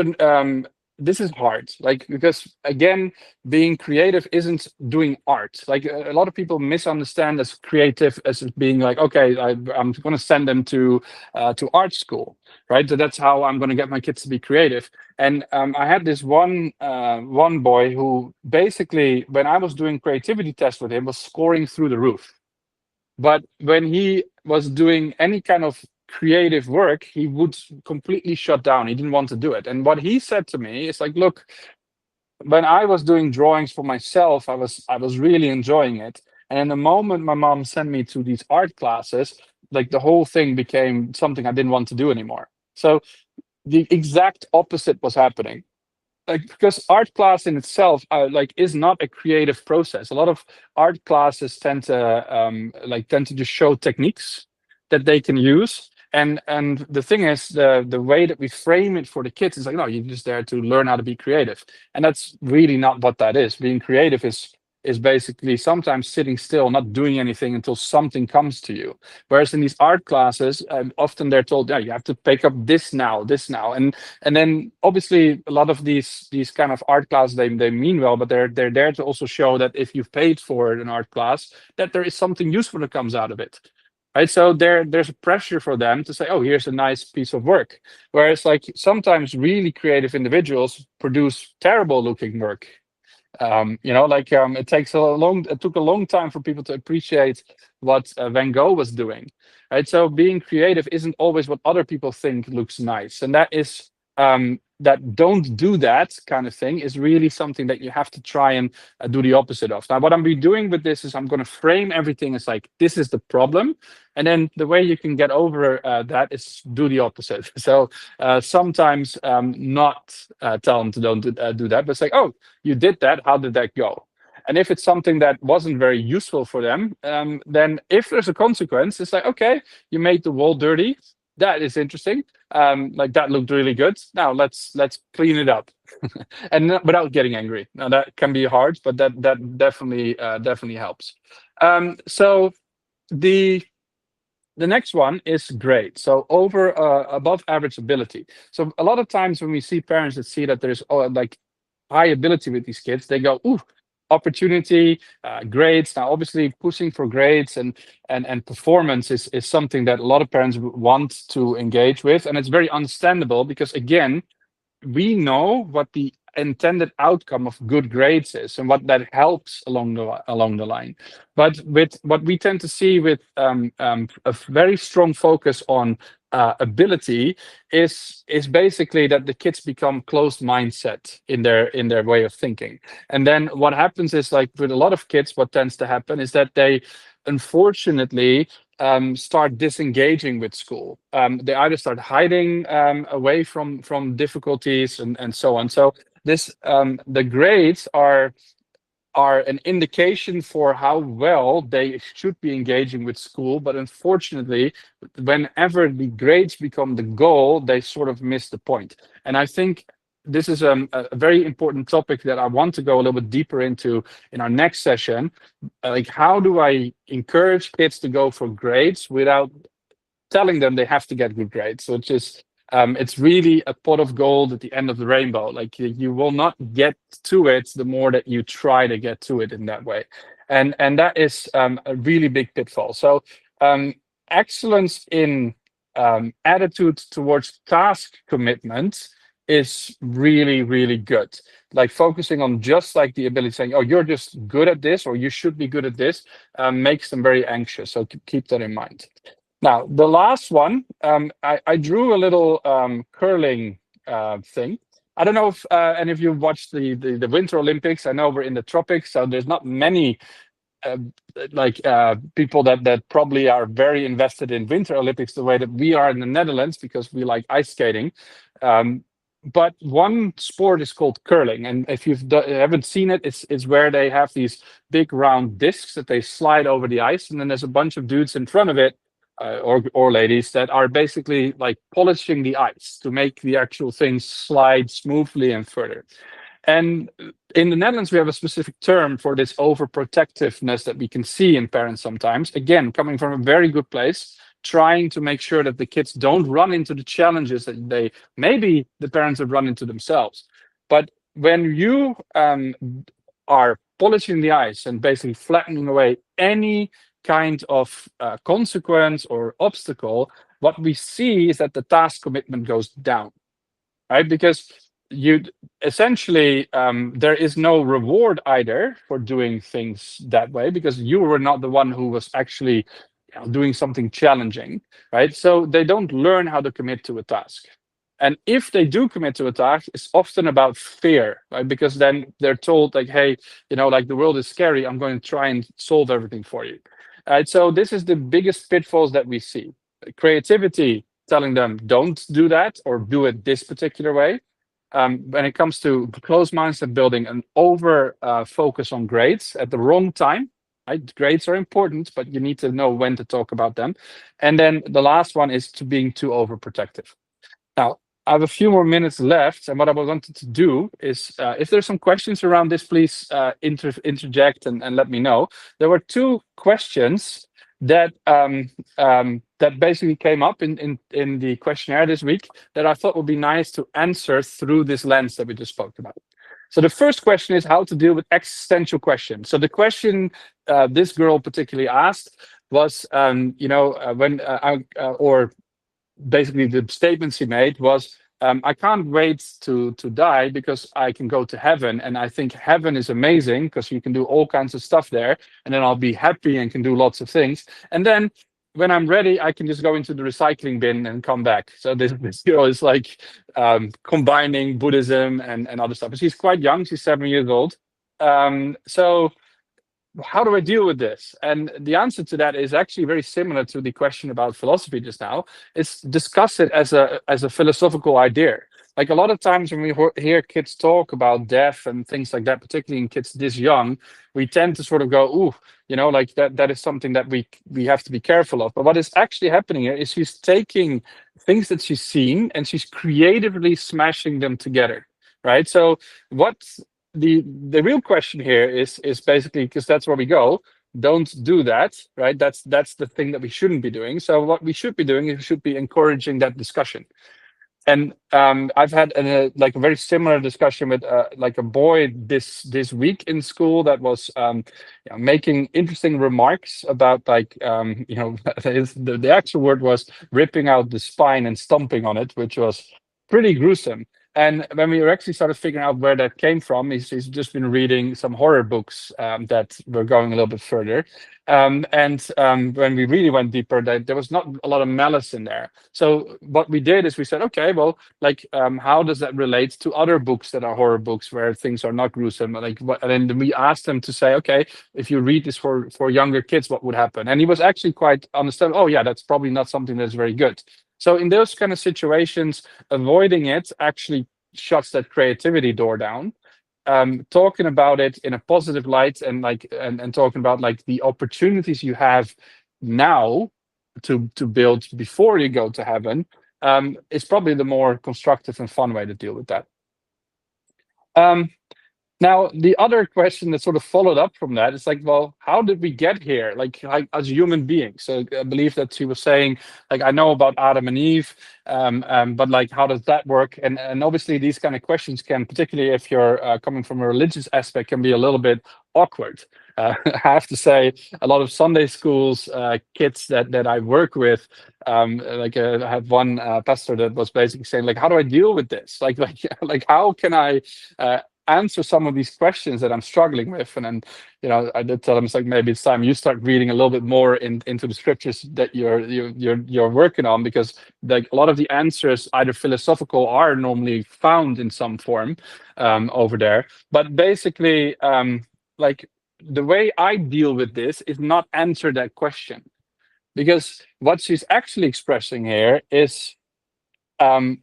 this is hard, like, because again, being creative isn't doing art. Like a lot of people misunderstand as creative as being like, okay, I'm going to send them to art school, right? So that's how I'm going to get my kids to be creative. And I had this one boy who basically, when I was doing creativity tests with him, was scoring through the roof. But when he was doing any kind of creative work, he would completely shut down. He didn't want to do it. And what he said to me is like, look, when I was doing drawings for myself, I was really enjoying it. And in the moment my mom sent me to these art classes, like the whole thing became something I didn't want to do anymore. So the exact opposite was happening. Like, because art class in itself like is not a creative process. A lot of art classes tend to just show techniques that they can use. And the thing is, the way that we frame it for the kids is like, no, you're just there to learn how to be creative. And that's really not what that is. Being creative is basically sometimes sitting still, not doing anything until something comes to you. Whereas in these art classes, often they're told, yeah, you have to pick up this now, and then obviously a lot of these kind of art classes, they mean well, but they're there to also show that if you've paid for an art class, that there is something useful that comes out of it. Right. So there's a pressure for them to say, oh, here's a nice piece of work. Whereas like sometimes really creative individuals produce terrible looking work. It took a long time for people to appreciate what Van Gogh was doing, right? So being creative isn't always what other people think looks nice, and that is that don't do that kind of thing is really something that you have to try and do the opposite of. Now, what I'm be doing with this is I'm going to frame everything as like, this is the problem, and then the way you can get over that is do the opposite. So sometimes not tell them to don't do that, but it's like, oh, you did that, how did that go? And if it's something that wasn't very useful for them, then if there's a consequence, it's like, okay, you made the wall dirty. That is interesting. Like that looked really good. Now let's clean it up, and without getting angry. Now that can be hard, but that definitely helps. So the next one is great. So over above average ability. So a lot of times when we see parents that see that there's like high ability with these kids, they go, ooh, opportunity, grades. Now, obviously, pushing for grades and performance is something that a lot of parents want to engage with, and it's very understandable because again, we know what the intended outcome of good grades is and what that helps along the line. But with what we tend to see with a very strong focus on ability is basically that the kids become closed mindset in their way of thinking. And then what happens is, like with a lot of kids, what tends to happen is that they unfortunately start disengaging with school. They either start hiding away from difficulties and so on. So the grades are an indication for how well they should be engaging with school. But unfortunately, whenever the grades become the goal, they sort of miss the point. And I think this is a very important topic that I want to go a little bit deeper into in our next session. Like, how do I encourage kids to go for grades without telling them they have to get good grades? So it's really a pot of gold at the end of the rainbow. Like you will not get to it the more that you try to get to it in that way. And that is a really big pitfall. So excellence in attitude towards task commitment is really, really good. Like focusing on just like the ability, saying, oh, you're just good at this, or you should be good at this, makes them very anxious. So keep that in mind. Now, the last one, I drew a little curling thing. I don't know if any of you watched the Winter Olympics. I know we're in the tropics, so there's not many people that probably are very invested in Winter Olympics the way that we are in the Netherlands, because we like ice skating. But one sport is called curling, and if you haven't seen it, it's where they have these big round discs that they slide over the ice, and then there's a bunch of dudes in front of it, or ladies, that are basically like polishing the ice to make the actual thing slide smoothly and further. And in the Netherlands, we have a specific term for this overprotectiveness that we can see in parents sometimes. Again, coming from a very good place, trying to make sure that the kids don't run into the challenges that maybe the parents have run into themselves. But when you are polishing the ice and basically flattening away any kind of consequence or obstacle, what we see is that the task commitment goes down, right? Because you essentially there is no reward either for doing things that way, because you were not the one who was actually doing something challenging, right? So they don't learn how to commit to a task. And if they do commit to a task, it's often about fear, right? Because then they're told like, hey, like the world is scary, I'm going to try and solve everything for you. Right? So this is the biggest pitfalls that we see. Creativity, telling them don't do that or do it this particular way. When it comes to closed mindset building, an over focus on grades at the wrong time. Right? Grades are important, but you need to know when to talk about them. And then the last one is to being too overprotective. Now, I have a few more minutes left, and what I wanted to do is, if there's some questions around this, please interject and let me know. There were two questions that that basically came up in the questionnaire this week that I thought would be nice to answer through this lens that we just spoke about. So the first question is how to deal with existential questions. So the question this girl particularly asked was, or basically the statements he made was, I can't wait to die because I can go to heaven, and I think heaven is amazing because you can do all kinds of stuff there, and then I'll be happy and can do lots of things. And then when I'm ready, I can just go into the recycling bin and come back. So this girl is like combining Buddhism and other stuff. And she's quite young, she's 7 years old. So how do I deal with this? And the answer to that is actually very similar to the question about philosophy just now. It's discuss it as a philosophical idea. Like a lot of times when we hear kids talk about death and things like that, particularly in kids this young, we tend to sort of go, ooh, like that is something that we have to be careful of. But what is actually happening here is she's taking things that she's seen and she's creatively smashing them together, right? So what the real question here is basically, because that's where we go, don't do that, right? That's the thing that we shouldn't be doing. So what we should be doing is we should be encouraging that discussion. And I've had a very similar discussion with like a boy this week in school that was making interesting remarks about the actual word was ripping out the spine and stomping on it, which was pretty gruesome. And when we actually started figuring out where that came from, he's just been reading some horror books that were going a little bit further. And when we really went deeper, there was not a lot of malice in there. So what we did is we said, okay, well, how does that relate to other books that are horror books where things are not gruesome? And then we asked them to say, okay, if you read this for younger kids, what would happen? And he was actually quite understanding. Oh, yeah, that's probably not something that's very good. So in those kind of situations, avoiding it actually shuts that creativity door down. Talking about it in a positive light and talking about the opportunities you have now to build before you go to heaven is probably the more constructive and fun way to deal with that. Now, the other question that sort of followed up from that is well, how did we get here? Like as human beings. So I believe that she was saying, I know about Adam and Eve, but how does that work? And obviously these kind of questions can, particularly if you're coming from a religious aspect, can be a little bit awkward. I have to say, a lot of Sunday schools kids that I work with, I had one pastor that was basically saying, how do I deal with this? How can I answer some of these questions that I'm struggling with? And then I did tell him, it's maybe it's time you start reading a little bit more into the scriptures that you're working on, because a lot of the answers, either philosophical, are normally found in some form over there. But basically, the way I deal with this is not answer that question, because what she's actually expressing here is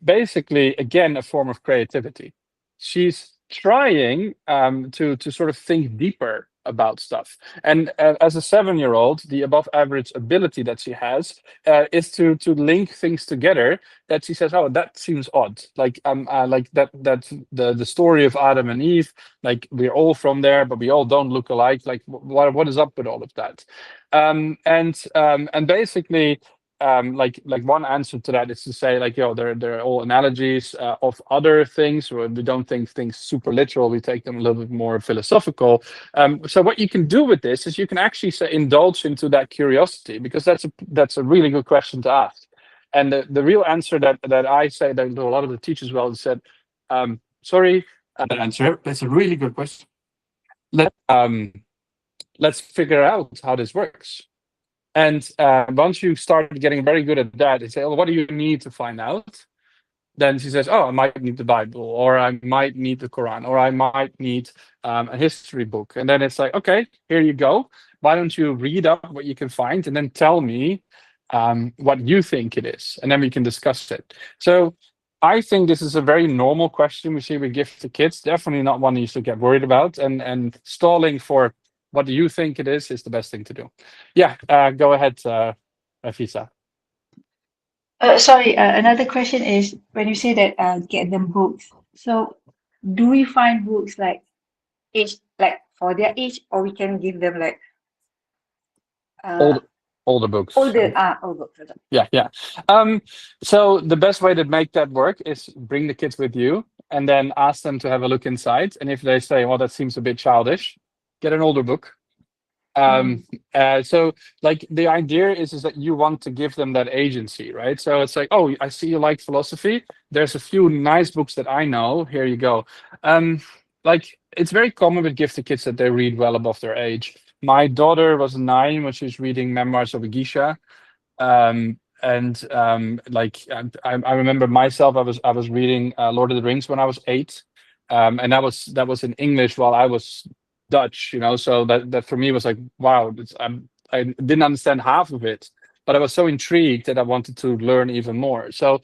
basically, again, a form of creativity. She's trying to sort of think deeper about stuff. And as a 7-year-old, the above average ability that she has is to link things together that she says, oh, that seems odd. That's the story of Adam and Eve, we're all from there, but we all don't look alike. What is up with all of that? And basically, like one answer to that is to say like, yo, they're all analogies of other things. Where we don't think things super literal. We take them a little bit more philosophical. So what you can do with this is you can actually say indulge into that curiosity, because that's a really good question to ask. And the real answer that I say that a lot of the teachers well said, sorry, that answer. That's a really good question. Let's figure out how this works. And once you start getting very good at that, they say, "Oh, what do you need to find out?" Then she says, "Oh, I might need the Bible, or I might need the Quran, or I might need a history book." And then it's like, "Okay, here you go. Why don't you read up what you can find, and then tell me what you think it is, and then we can discuss it." So I think this is a very normal question we see with gifted kids. Definitely not one you should get worried about. And stalling for what do you think it is the best thing to do. Yeah, go ahead, Rafisa. Sorry, another question is when you say that get them books. So do we find books like age, like for their age, or we can give them like uh Older books. old books? Yeah. So the best way to make that work is bring the kids with you and then ask them to have a look inside. And if they say, well, that seems a bit childish, get an older book. So like the idea is that you want to give them that agency, right? So it's like, oh, I see you like philosophy. There's a few nice books that I know. Here you go. Like it's very common with gifted kids that they read well above their age. My daughter was 9 when she was reading Memoirs of a Geisha. Like I remember myself, I was reading Lord of the Rings when I was 8, and that was in English while I was Dutch, you know. So that for me was like, wow, I didn't understand half of it, but I was so intrigued that I wanted to learn even more. So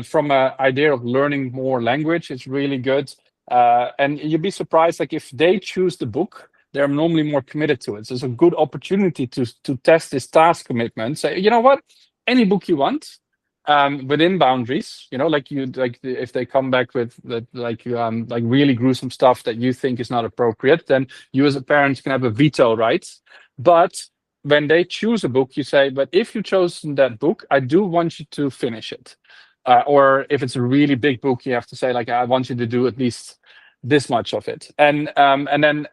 from an idea of learning more language, it's really good. And you'd be surprised, like if they choose the book, they're normally more committed to it. So it's a good opportunity to test this task commitment. Say, you know what, any book you want, within boundaries. You know, if they come back with like really gruesome stuff that you think is not appropriate, then you as a parent can have a veto right. But when they choose a book, you say, but if you chosen that book, I do want you to finish it. Or if it's a really big book, you have to say, like, I want you to do at least this much of it. And then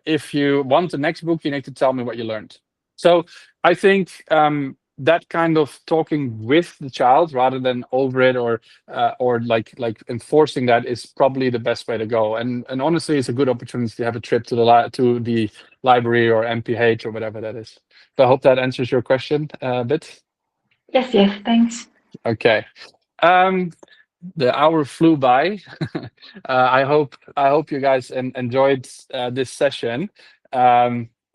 if you want the next book, you need to tell me what you learned. So I think that kind of talking with the child rather than over it, or like enforcing that, is probably the best way to go. And honestly, it's a good opportunity to have a trip to the library or MPH or whatever that is. So I hope that answers your question a bit. Yes, thanks. Okay. The hour flew by. I hope you guys enjoyed this session.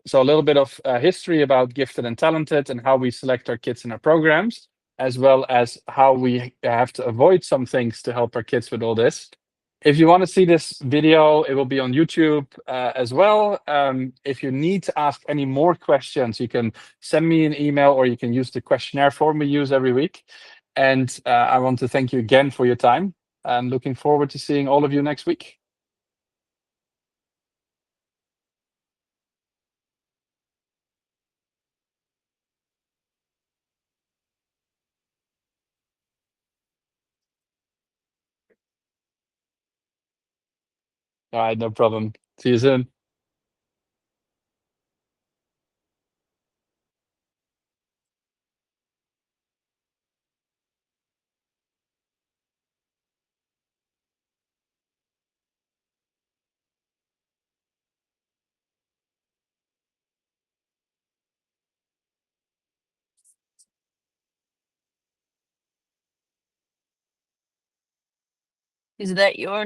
So a little bit of history about gifted and talented and how we select our kids in our programs, as well as how we have to avoid some things to help our kids with all this. If you want to see this video, it will be on YouTube as well. If you need to ask any more questions, you can send me an email, or you can use the questionnaire form we use every week. And I want to thank you again for your time, and looking forward to seeing all of you next week. All right, no problem. See you soon. Is that your